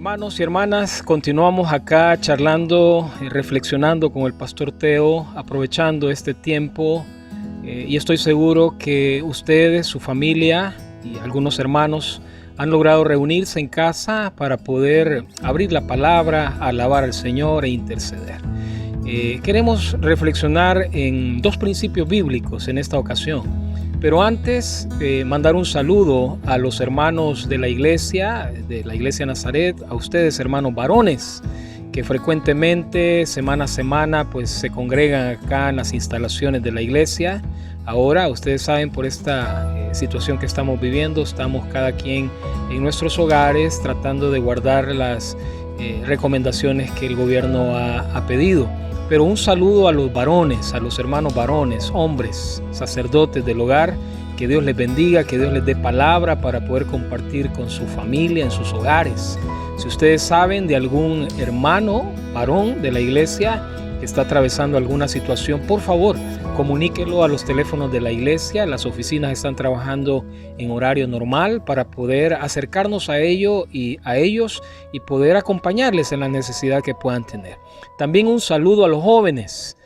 Hermanos y hermanas, continuamos acá charlando y reflexionando con el Pastor Teo, aprovechando este tiempo y estoy seguro que ustedes, su familia y algunos hermanos han logrado reunirse en casa para poder abrir la palabra, alabar al Señor e interceder. Queremos reflexionar en dos principios bíblicos en esta ocasión. Pero antes, mandar un saludo a los hermanos de la iglesia Nazaret, a ustedes hermanos varones, que frecuentemente, semana a semana, pues se congregan acá en las instalaciones de la iglesia. Ahora, ustedes saben, por esta situación que estamos viviendo, estamos cada quien en nuestros hogares tratando de guardar las recomendaciones que el gobierno ha pedido. Pero un saludo a los varones, a los hermanos varones, hombres, sacerdotes del hogar. Que Dios les bendiga, que Dios les dé palabra para poder compartir con su familia en sus hogares. Si ustedes saben de algún hermano varón de la iglesia que está atravesando alguna situación, por favor, comuníquelo a los teléfonos de la iglesia. Las oficinas están trabajando en horario normal para poder acercarnos a ellos y poder acompañarles en la necesidad que puedan tener. También un saludo a los jóvenes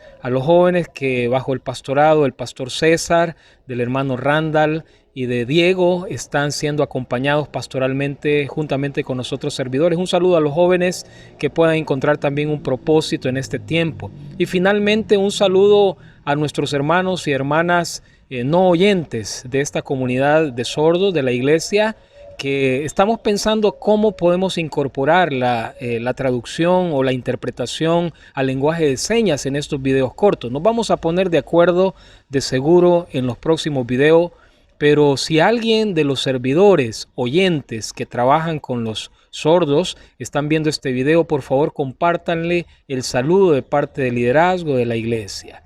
que bajo el pastorado del pastor César, del hermano Randall y de Diego están siendo acompañados pastoralmente juntamente con nosotros servidores. Un saludo a los jóvenes que puedan encontrar también un propósito en este tiempo. Y finalmente un saludo a nuestros hermanos y hermanas no oyentes de esta comunidad de sordos de la iglesia, que estamos pensando cómo podemos incorporar la traducción o la interpretación al lenguaje de señas en estos videos cortos. Nos vamos a poner de acuerdo de seguro en los próximos videos, pero si alguien de los servidores oyentes que trabajan con los sordos están viendo este video, por favor compártanle el saludo de parte del liderazgo de la iglesia.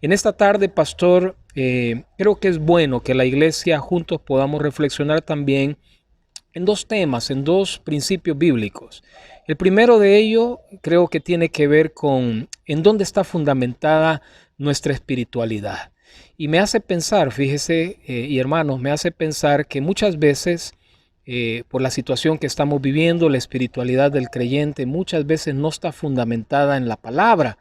En esta tarde, pastor, creo que es bueno que la iglesia juntos podamos reflexionar también en dos temas, en dos principios bíblicos. El primero de ellos creo que tiene que ver con en dónde está fundamentada nuestra espiritualidad. Y me hace pensar, fíjese, y hermanos, me hace pensar que muchas veces, por la situación que estamos viviendo, la espiritualidad del creyente muchas veces no está fundamentada en la palabra,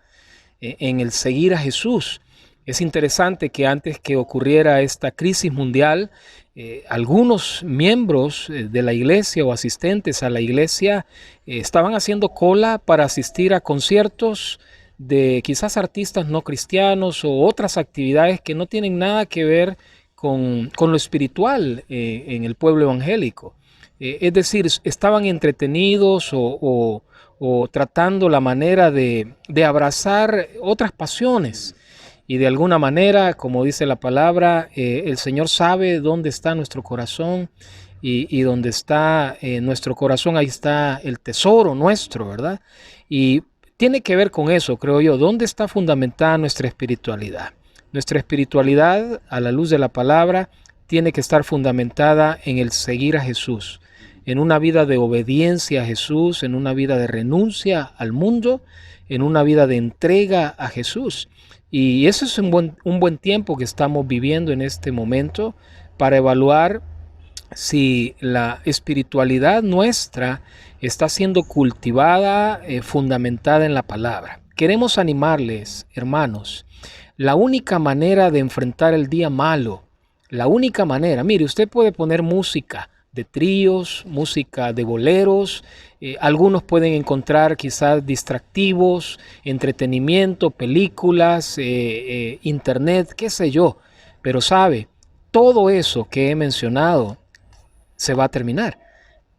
en el seguir a Jesús. Es interesante que antes que ocurriera esta crisis mundial, algunos miembros de la iglesia o asistentes a la iglesia estaban haciendo cola para asistir a conciertos de quizás artistas no cristianos o otras actividades que no tienen nada que ver con lo espiritual en el pueblo evangélico. Es decir, estaban entretenidos o tratando la manera de abrazar otras pasiones. Y de alguna manera, como dice la palabra, el Señor sabe dónde está nuestro corazón y dónde está nuestro corazón, ahí está el tesoro nuestro, ¿verdad? Y tiene que ver con eso, creo yo, dónde está fundamentada nuestra espiritualidad. Nuestra espiritualidad, a la luz de la palabra, tiene que estar fundamentada en el seguir a Jesús, en una vida de obediencia a Jesús, en una vida de renuncia al mundo, en una vida de entrega a Jesús. Y eso es un buen tiempo que estamos viviendo en este momento para evaluar si la espiritualidad nuestra está siendo cultivada, fundamentada en la palabra. Queremos animarles, hermanos, la única manera de enfrentar el día malo, la única manera, mire, usted puede poner música de tríos, música de boleros, algunos pueden encontrar quizás distractivos, entretenimiento, películas, internet, qué sé yo, pero sabe, todo eso que he mencionado se va a terminar.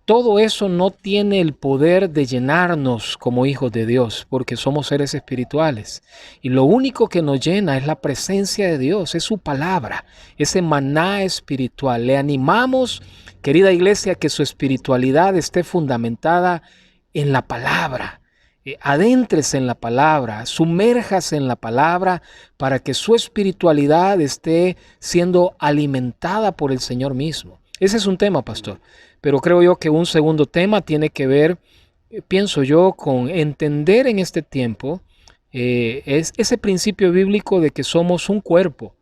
Todo eso no tiene el poder de llenarnos como hijos de Dios, porque somos seres espirituales. Y lo único que nos llena es la presencia de Dios, es su palabra, ese maná espiritual. Le animamos, querida iglesia, que su espiritualidad esté fundamentada en la palabra. Adéntrese en la palabra, sumérjase en la palabra para que su espiritualidad esté siendo alimentada por el Señor mismo. Ese es un tema, pastor. Pero creo yo que un segundo tema tiene que ver, pienso yo, con entender en este tiempo es ese principio bíblico de que somos un cuerpo,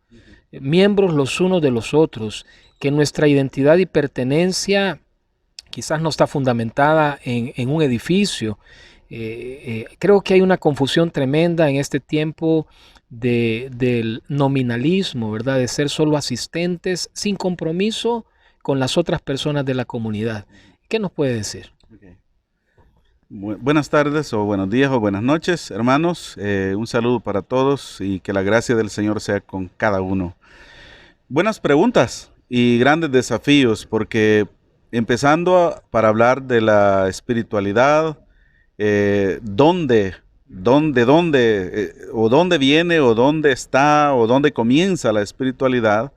miembros los unos de los otros, que nuestra identidad y pertenencia quizás no está fundamentada en un edificio. Creo que hay una confusión tremenda en este tiempo del nominalismo, ¿verdad? De ser solo asistentes sin compromiso con las otras personas de la comunidad. ¿Qué nos puede decir? Okay. Buenas tardes o buenos días o buenas noches, hermanos. Un saludo para todos y que la gracia del Señor sea con cada uno. Buenas preguntas y grandes desafíos, porque empezando para hablar de la espiritualidad, ¿dónde o dónde viene o dónde está o dónde comienza la espiritualidad?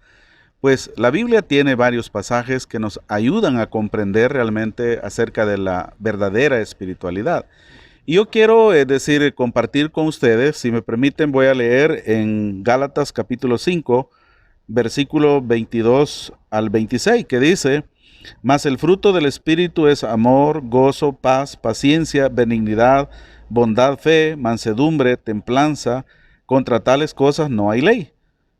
Pues la Biblia tiene varios pasajes que nos ayudan a comprender realmente acerca de la verdadera espiritualidad. Y yo quiero compartir con ustedes, si me permiten, voy a leer en Gálatas capítulo 5, versículo 22 al 26, que dice: mas el fruto del Espíritu es amor, gozo, paz, paciencia, benignidad, bondad, fe, mansedumbre, templanza. Contra tales cosas no hay ley.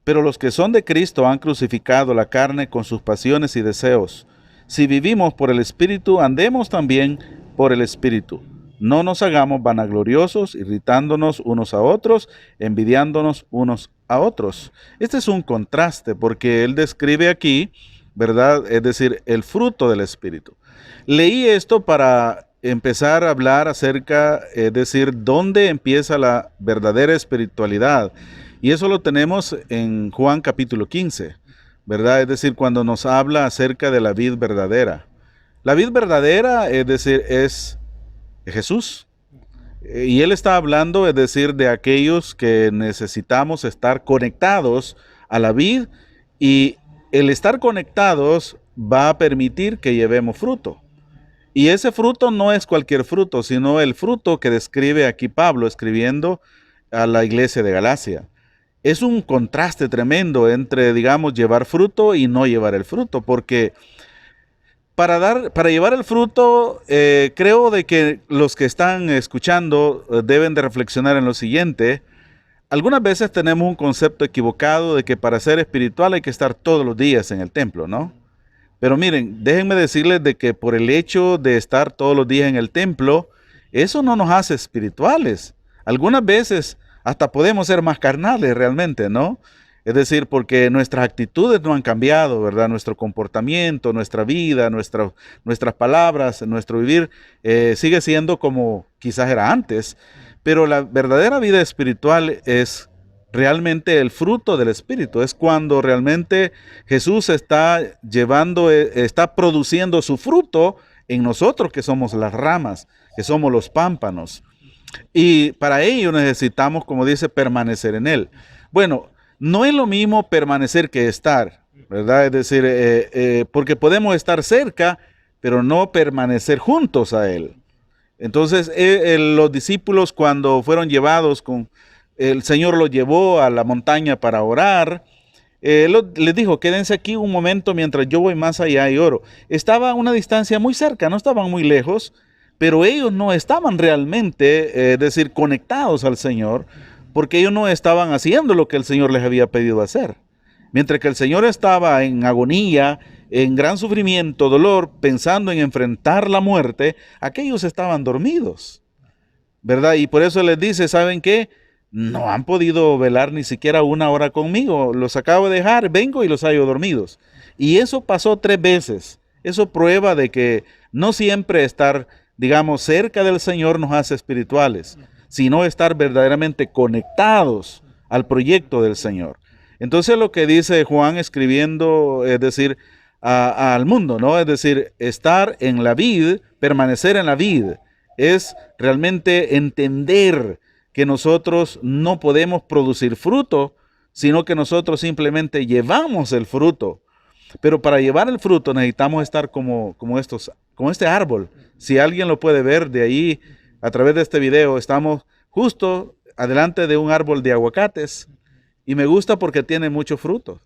Pero los que son de Cristo han crucificado la carne con sus pasiones y deseos. Si vivimos por el Espíritu, andemos también por el Espíritu. No nos hagamos vanagloriosos, irritándonos unos a otros, envidiándonos unos a otros. Este es un contraste porque él describe aquí, ¿verdad? Es decir, el fruto del Espíritu. Leí esto para empezar a hablar acerca, es decir, dónde empieza la verdadera espiritualidad. Y eso lo tenemos en Juan capítulo 15, ¿verdad? Es decir, cuando nos habla acerca de la vid verdadera. La vid verdadera, es decir, es Jesús. Y él está hablando, es decir, de aquellos que necesitamos estar conectados a la vid, y el estar conectados va a permitir que llevemos fruto. Y ese fruto no es cualquier fruto, sino el fruto que describe aquí Pablo escribiendo a la iglesia de Galacia. Es un contraste tremendo entre, digamos, llevar fruto y no llevar el fruto, porque para llevar el fruto, creo de que los que están escuchando deben de reflexionar en lo siguiente. Algunas veces tenemos un concepto equivocado de que para ser espiritual hay que estar todos los días en el templo, ¿no? Pero miren, déjenme decirles de que por el hecho de estar todos los días en el templo, eso no nos hace espirituales. Algunas veces hasta podemos ser más carnales realmente, ¿no? Es decir, porque nuestras actitudes no han cambiado, ¿verdad? Nuestro comportamiento, nuestra vida, nuestras palabras, nuestro vivir sigue siendo como quizás era antes. Pero la verdadera vida espiritual es realmente el fruto del Espíritu. Es cuando realmente Jesús está está produciendo su fruto en nosotros, que somos las ramas, que somos los pámpanos. Y para ello necesitamos, como dice, permanecer en Él. Bueno, no es lo mismo permanecer que estar, ¿verdad? Es decir, porque podemos estar cerca, pero no permanecer juntos a Él. Entonces, los discípulos, cuando fueron llevados el Señor los llevó a la montaña para orar, les dijo: quédense aquí un momento mientras yo voy más allá y oro. Estaba a una distancia muy cerca, no estaban muy lejos, pero ellos no estaban realmente, es decir, conectados al Señor, porque ellos no estaban haciendo lo que el Señor les había pedido hacer. Mientras que el Señor estaba en agonía, en gran sufrimiento, dolor, pensando en enfrentar la muerte, aquellos estaban dormidos, ¿verdad? Y por eso les dice: ¿saben qué? No han podido velar ni siquiera una hora conmigo. Los acabo de dejar, vengo y los hallo dormidos. Y eso pasó 3 veces. Eso prueba de que no siempre estar, digamos, cerca del Señor nos hace espirituales, sino estar verdaderamente conectados al proyecto del Señor. Entonces lo que dice Juan escribiendo, es decir, al mundo, ¿no? Es decir, estar en la vid, permanecer en la vid, es realmente entender que nosotros no podemos producir fruto, sino que nosotros simplemente llevamos el fruto. Pero para llevar el fruto necesitamos estar como este árbol. Si alguien lo puede ver de ahí a través de este video, estamos justo adelante de un árbol de aguacates. Y me gusta porque tiene mucho fruto,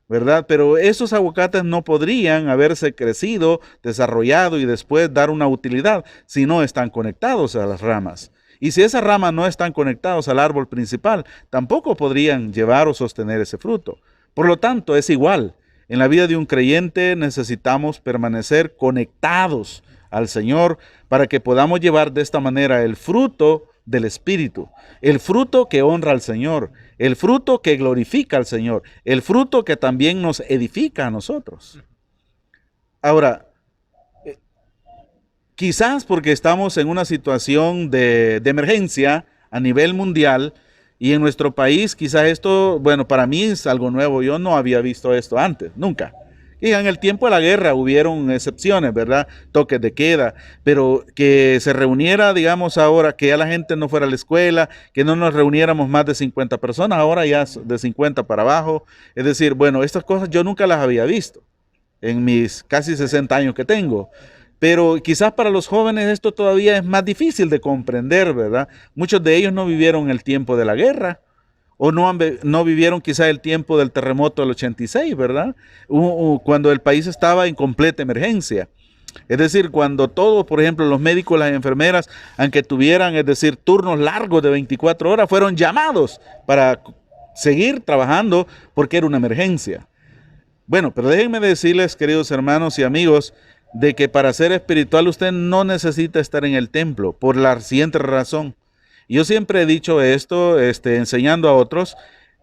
¿verdad? Pero esos aguacates no podrían haberse crecido, desarrollado y después dar una utilidad si no están conectados a las ramas. Y si esas ramas no están conectadas al árbol principal, tampoco podrían llevar o sostener ese fruto. Por lo tanto, es igual. En la vida de un creyente necesitamos permanecer conectados al Señor para que podamos llevar de esta manera el fruto del Espíritu, el fruto que honra al Señor, el fruto que glorifica al Señor, el fruto que también nos edifica a nosotros. Ahora, quizás porque estamos en una situación de emergencia a nivel mundial y en nuestro país, quizás esto, bueno, para mí es algo nuevo. Yo no había visto esto antes, nunca. Y en el tiempo de la guerra hubieron excepciones, ¿verdad? Toques de queda, pero que se reuniera, digamos ahora, que ya la gente no fuera a la escuela, que no nos reuniéramos más de 50 personas, ahora ya de 50 para abajo. Es decir, bueno, estas cosas yo nunca las había visto en mis casi 60 años que tengo. Pero quizás para los jóvenes esto todavía es más difícil de comprender, ¿verdad? Muchos de ellos no vivieron el tiempo de la guerra o no vivieron quizás el tiempo del terremoto del 86, ¿verdad? Cuando el país estaba en completa emergencia. Es decir, cuando todos, por ejemplo, los médicos, las enfermeras, aunque tuvieran, es decir, turnos largos de 24 horas, fueron llamados para seguir trabajando porque era una emergencia. Bueno, pero déjenme decirles, queridos hermanos y amigos, de que para ser espiritual usted no necesita estar en el templo, por la siguiente razón. Yo siempre he dicho esto, enseñando a otros,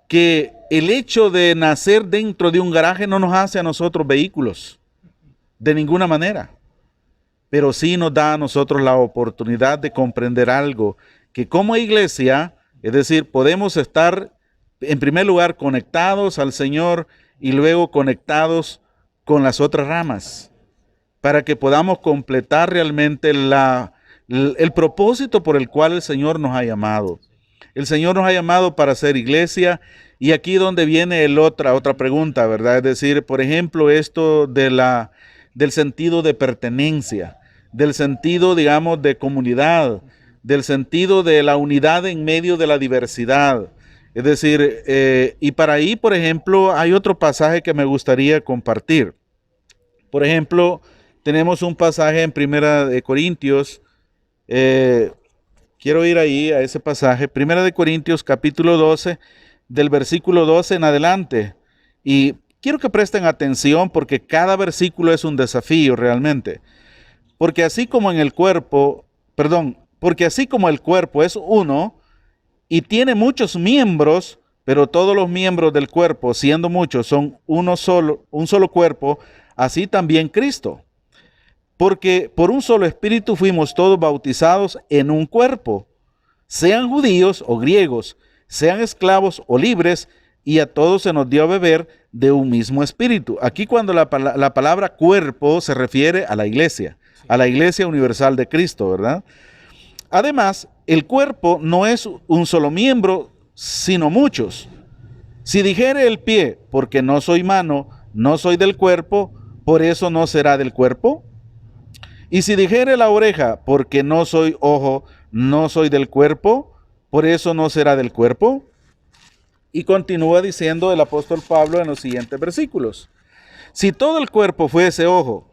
que el hecho de nacer dentro de un garaje no nos hace a nosotros vehículos, de ninguna manera. Pero sí nos da a nosotros la oportunidad de comprender algo, que como iglesia, es decir, podemos estar en primer lugar conectados al Señor y luego conectados con las otras ramas, para que podamos completar realmente el propósito por el cual el Señor nos ha llamado. El Señor nos ha llamado para ser iglesia, y aquí donde viene otra pregunta, ¿verdad? Es decir, por ejemplo, esto del sentido de pertenencia, del sentido, digamos, de comunidad, del sentido de la unidad en medio de la diversidad. Es decir, y para ahí, por ejemplo, hay otro pasaje que me gustaría compartir. Por ejemplo, tenemos un pasaje en Primera de Corintios, quiero ir ahí a ese pasaje, Primera de Corintios capítulo 12, del versículo 12 en adelante. Y quiero que presten atención porque cada versículo es un desafío realmente. Porque así como el cuerpo es uno y tiene muchos miembros, pero todos los miembros del cuerpo, siendo muchos, son un solo cuerpo, así también Cristo. Porque por un solo espíritu fuimos todos bautizados en un cuerpo, sean judíos o griegos, sean esclavos o libres, y a todos se nos dio a beber de un mismo espíritu. Aquí cuando la palabra cuerpo se refiere a la iglesia universal de Cristo, ¿verdad? Además, el cuerpo no es un solo miembro, sino muchos. Si dijere el pie, porque no soy mano, no soy del cuerpo, por eso no será del cuerpo. Y si dijere la oreja, porque no soy ojo, no soy del cuerpo, por eso no será del cuerpo. Y continúa diciendo el apóstol Pablo en los siguientes versículos. Si todo el cuerpo fuese ojo,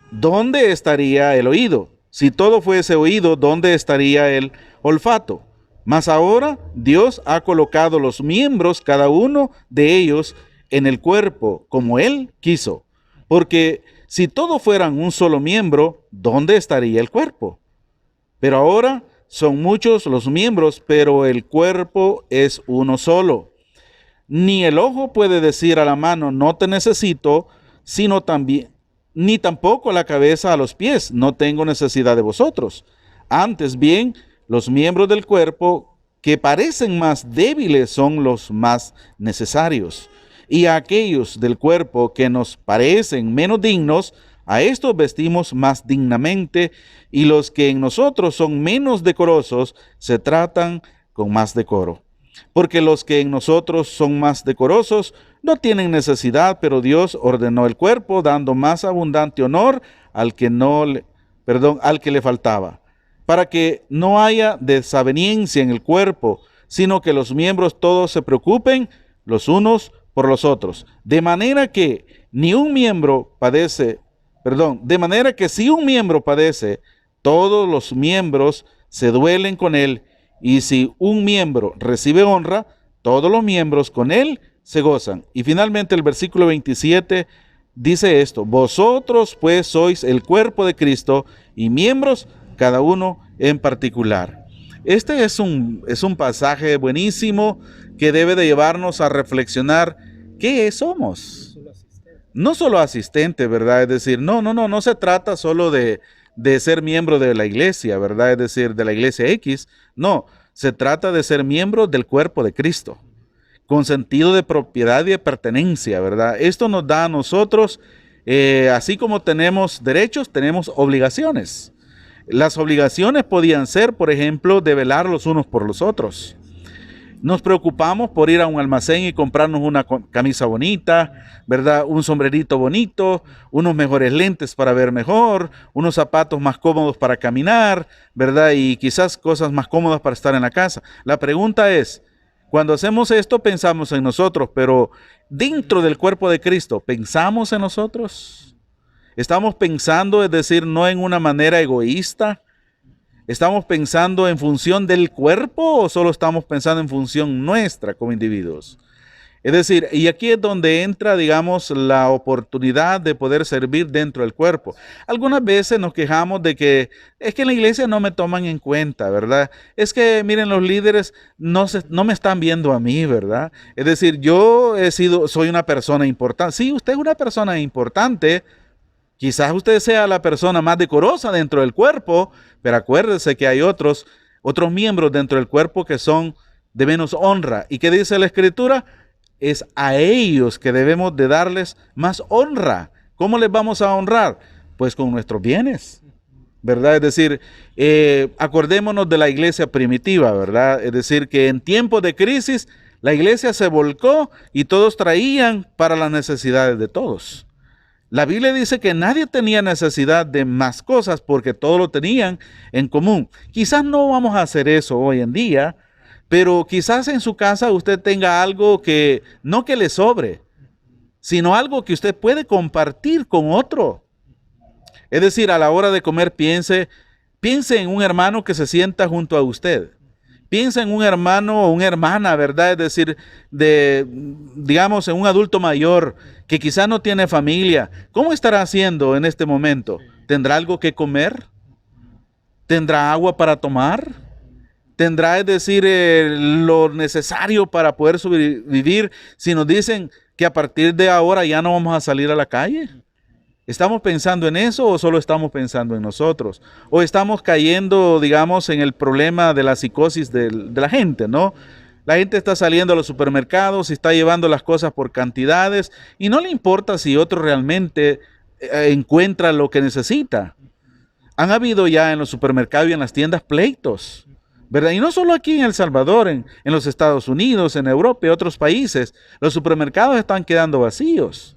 ¿dónde estaría el oído? Si todo fuese oído, ¿dónde estaría el olfato? Mas ahora Dios ha colocado los miembros, cada uno de ellos, en el cuerpo, como Él quiso. Porque si todos fueran un solo miembro, ¿dónde estaría el cuerpo? Pero ahora son muchos los miembros, pero el cuerpo es uno solo. Ni el ojo puede decir a la mano, no te necesito, ni tampoco la cabeza a los pies, no tengo necesidad de vosotros. Antes bien, los miembros del cuerpo que parecen más débiles son los más necesarios. Y a aquellos del cuerpo que nos parecen menos dignos, a estos vestimos más dignamente, y los que en nosotros son menos decorosos se tratan con más decoro. Porque los que en nosotros son más decorosos no tienen necesidad, pero Dios ordenó el cuerpo, dando más abundante honor al que le faltaba, para que no haya desaveniencia en el cuerpo, sino que los miembros todos se preocupen los unos por los otros. De manera que si un miembro padece, todos los miembros se duelen con él, y si un miembro recibe honra, todos los miembros con él se gozan. Y finalmente el versículo 27 dice esto: vosotros pues sois el cuerpo de Cristo y miembros cada uno en particular. Este es un pasaje buenísimo que debe de llevarnos a reflexionar qué somos. No solo asistente, ¿verdad? Es decir, no se trata solo de ser miembro de la iglesia, ¿verdad? Es decir, de la iglesia X. No, se trata de ser miembro del cuerpo de Cristo, con sentido de propiedad y de pertenencia, ¿verdad? Esto nos da a nosotros, así como tenemos derechos, tenemos obligaciones. Las obligaciones podían ser, por ejemplo, de velar los unos por los otros. Nos preocupamos por ir a un almacén y comprarnos una camisa bonita, ¿verdad? Un sombrerito bonito, unos mejores lentes para ver mejor, unos zapatos más cómodos para caminar, ¿verdad? Y quizás cosas más cómodas para estar en la casa. La pregunta es, cuando hacemos esto pensamos en nosotros, pero dentro del cuerpo de Cristo, ¿pensamos en nosotros? ¿Estamos pensando, es decir, no en una manera egoísta? ¿Estamos pensando en función del cuerpo o solo estamos pensando en función nuestra como individuos? Es decir, y aquí es donde entra, digamos, la oportunidad de poder servir dentro del cuerpo. Algunas veces nos quejamos de que es que en la iglesia no me toman en cuenta, ¿verdad? Es que, miren, los líderes no me están viendo a mí, ¿verdad? Es decir, soy una persona importante. Sí, usted es una persona importante. Quizás usted sea la persona más decorosa dentro del cuerpo, pero acuérdese que hay otros miembros dentro del cuerpo que son de menos honra. ¿Y qué dice la Escritura? Es a ellos que debemos de darles más honra. ¿Cómo les vamos a honrar? Pues con nuestros bienes, ¿verdad? Es decir, acordémonos de la iglesia primitiva, ¿verdad? Es decir, que en tiempos de crisis la iglesia se volcó y todos traían para las necesidades de todos. La Biblia dice que nadie tenía necesidad de más cosas porque todos lo tenían en común. Quizás no vamos a hacer eso hoy en día, pero quizás en su casa usted tenga algo que no que le sobre, sino algo que usted puede compartir con otro. Es decir, a la hora de comer piense en un hermano que se sienta junto a usted. Piensa en un hermano o una hermana, ¿verdad? Es decir, digamos, en un adulto mayor que quizá no tiene familia. ¿Cómo estará haciendo en este momento? ¿Tendrá algo que comer? ¿Tendrá agua para tomar? ¿Tendrá, es decir, lo necesario para poder sobrevivir si nos dicen que a partir de ahora ya no vamos a salir a la calle? ¿Estamos pensando en eso o solo estamos pensando en nosotros? ¿O estamos cayendo, digamos, en el problema de la psicosis de la gente, ¿no? La gente está saliendo a los supermercados y está llevando las cosas por cantidades y no le importa si otro realmente encuentra lo que necesita. Han habido ya en los supermercados y en las tiendas pleitos, ¿verdad? Y no solo aquí en El Salvador, en los Estados Unidos, en Europa y otros países, los supermercados están quedando vacíos.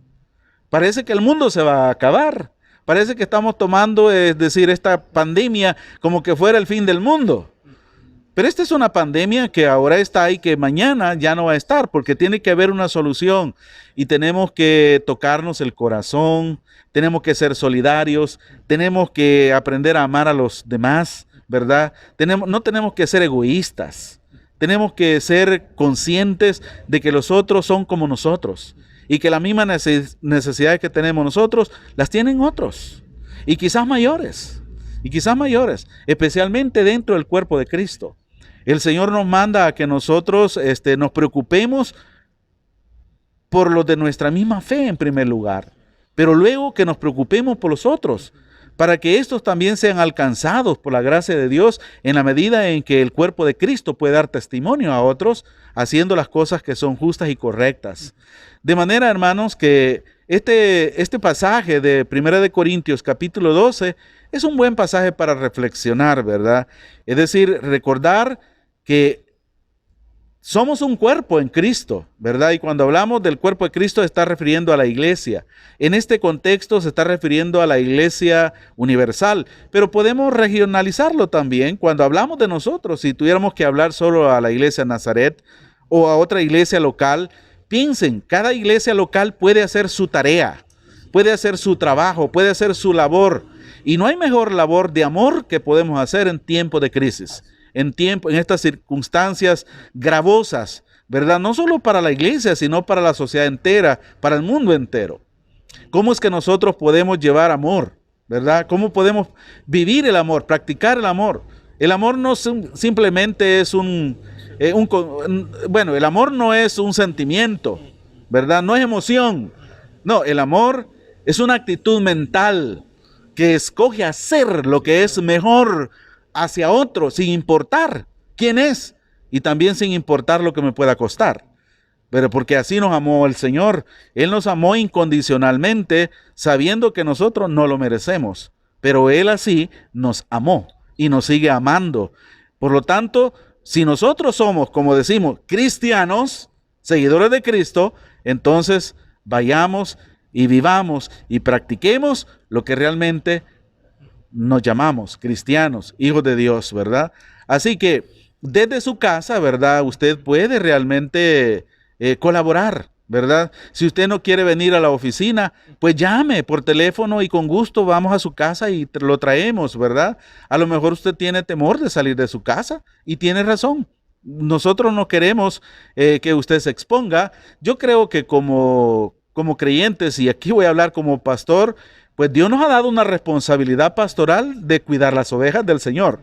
Parece que el mundo se va a acabar. Parece que estamos tomando, es decir, esta pandemia como que fuera el fin del mundo. Pero esta es una pandemia que ahora está y que mañana ya no va a estar, porque tiene que haber una solución y tenemos que tocarnos el corazón, tenemos que ser solidarios, tenemos que aprender a amar a los demás, ¿verdad? No tenemos que ser egoístas, tenemos que ser conscientes de que los otros son como nosotros. Y que las mismas necesidades que tenemos nosotros, las tienen otros. Y quizás mayores, especialmente dentro del cuerpo de Cristo. El Señor nos manda a que nosotros nos preocupemos por los de nuestra misma fe en primer lugar. Pero luego que nos preocupemos por los otros, para que estos también sean alcanzados por la gracia de Dios en la medida en que el cuerpo de Cristo puede dar testimonio a otros, haciendo las cosas que son justas y correctas. De manera, hermanos, que este pasaje de 1 de Corintios capítulo 12 es un buen pasaje para reflexionar, ¿verdad? Es decir, recordar que somos un cuerpo en Cristo, ¿verdad? Y cuando hablamos del cuerpo de Cristo se está refiriendo a la iglesia. En este contexto se está refiriendo a la iglesia universal, pero podemos regionalizarlo también cuando hablamos de nosotros. Si tuviéramos que hablar solo a la iglesia de Nazaret o a otra iglesia local, piensen, cada iglesia local puede hacer su tarea, puede hacer su trabajo, puede hacer su labor. Y no hay mejor labor de amor que podemos hacer en tiempo de crisis. En estas circunstancias gravosas ¿verdad? No solo para la iglesia, sino para la sociedad entera, para el mundo entero. ¿Cómo es que nosotros podemos llevar amor, ¿verdad? ¿Cómo podemos vivir el amor, practicar el amor? El amor no simplemente es bueno, el amor no es un sentimiento, ¿verdad? No es emoción. No, el amor es una actitud mental que escoge hacer lo que es mejor hacia otro, sin importar quién es y también sin importar lo que me pueda costar. Pero porque así nos amó el Señor. Él nos amó incondicionalmente, sabiendo que nosotros no lo merecemos. Pero Él así nos amó y nos sigue amando. Por lo tanto, si nosotros somos, como decimos, cristianos, seguidores de Cristo, entonces vayamos y vivamos y practiquemos lo que realmente nos llamamos cristianos, hijos de Dios, ¿verdad? Así que desde su casa, ¿verdad? Usted puede realmente colaborar, ¿verdad? Si usted no quiere venir a la oficina, pues llame por teléfono y con gusto vamos a su casa y lo traemos, ¿verdad? A lo mejor usted tiene temor de salir de su casa y tiene razón. Nosotros no queremos que usted se exponga. Yo creo que como creyentes, y aquí voy a hablar como pastor, pues Dios nos ha dado una responsabilidad pastoral de cuidar las ovejas del Señor.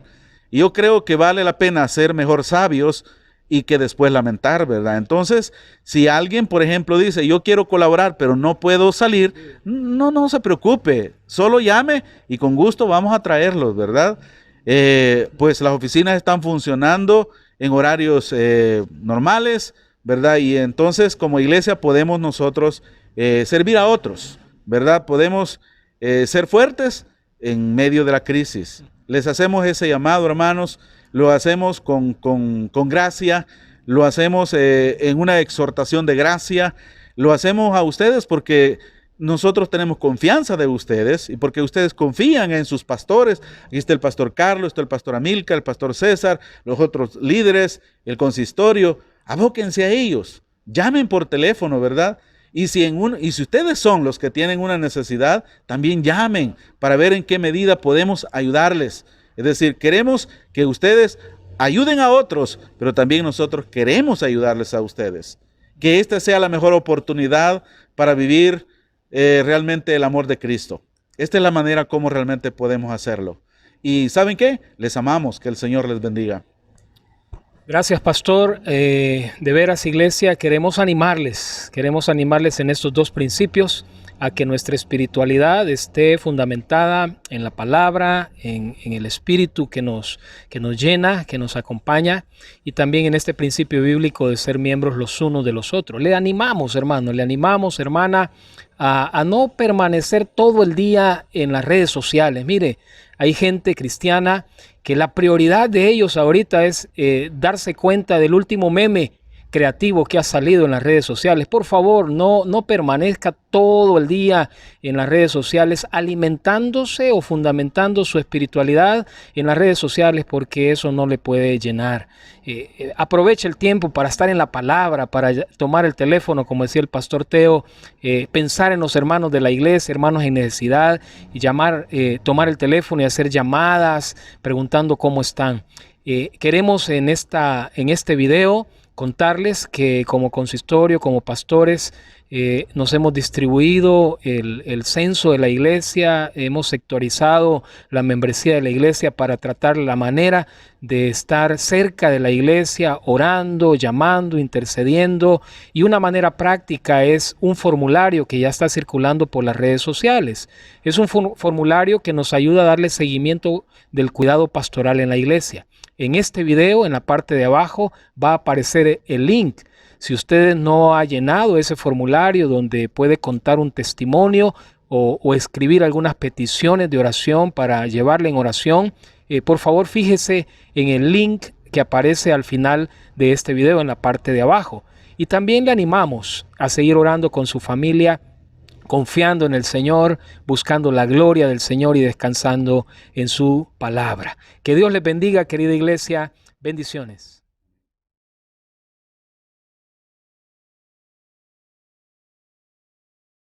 Y yo creo que vale la pena ser mejor sabios y que después lamentar, ¿verdad? Entonces, si alguien, por ejemplo, dice, yo quiero colaborar, pero no puedo salir, no se preocupe, solo llame y con gusto vamos a traerlos, ¿verdad? Pues las oficinas están funcionando en horarios normales, ¿verdad? Y entonces, como iglesia, podemos nosotros servir a otros, ¿verdad? Podemos ser fuertes en medio de la crisis. Les hacemos ese llamado, hermanos, lo hacemos con gracia, lo hacemos en una exhortación de gracia, lo hacemos a ustedes porque nosotros tenemos confianza de ustedes y porque ustedes confían en sus pastores. Aquí está el pastor Carlos, está el pastor Amílcar, el pastor César, los otros líderes, el consistorio. Abóquense a ellos, llamen por teléfono, ¿verdad? Y si ustedes son los que tienen una necesidad, también llamen para ver en qué medida podemos ayudarles. Es decir, queremos que ustedes ayuden a otros, pero también nosotros queremos ayudarles a ustedes. Que esta sea la mejor oportunidad para vivir realmente el amor de Cristo. Esta es la manera como realmente podemos hacerlo. Y ¿saben qué? Les amamos, que el Señor les bendiga. Gracias, pastor. De veras, iglesia, queremos animarles en estos dos principios, a que nuestra espiritualidad esté fundamentada en la palabra, en el espíritu que nos llena, que nos acompaña, y también en este principio bíblico de ser miembros los unos de los otros. Le animamos, hermano, le animamos, hermana, a no permanecer todo el día en las redes sociales. Mire, hay gente cristiana que la prioridad de ellos ahorita es darse cuenta del último meme creativo que ha salido en las redes sociales. Por favor, no permanezca todo el día en las redes sociales alimentándose o fundamentando su espiritualidad en las redes sociales, porque eso no le puede llenar. Aproveche el tiempo para estar en la palabra, para tomar el teléfono, como decía el pastor Teo, pensar en los hermanos de la iglesia, hermanos en necesidad, y tomar el teléfono y hacer llamadas preguntando cómo están. Queremos en este video contarles que como consistorio, como pastores, nos hemos distribuido el censo de la iglesia, hemos sectorizado la membresía de la iglesia para tratar la manera de estar cerca de la iglesia, orando, llamando, intercediendo, y una manera práctica es un formulario que ya está circulando por las redes sociales. Es un formulario que nos ayuda a darle seguimiento del cuidado pastoral en la iglesia. En este video, en la parte de abajo, va a aparecer el link. Si usted no ha llenado ese formulario donde puede contar un testimonio o escribir algunas peticiones de oración para llevarle en oración, por favor fíjese en el link que aparece al final de este video en la parte de abajo. Y también le animamos a seguir orando con su familia, confiando en el Señor, buscando la gloria del Señor y descansando en su palabra. Que Dios les bendiga, querida iglesia. Bendiciones.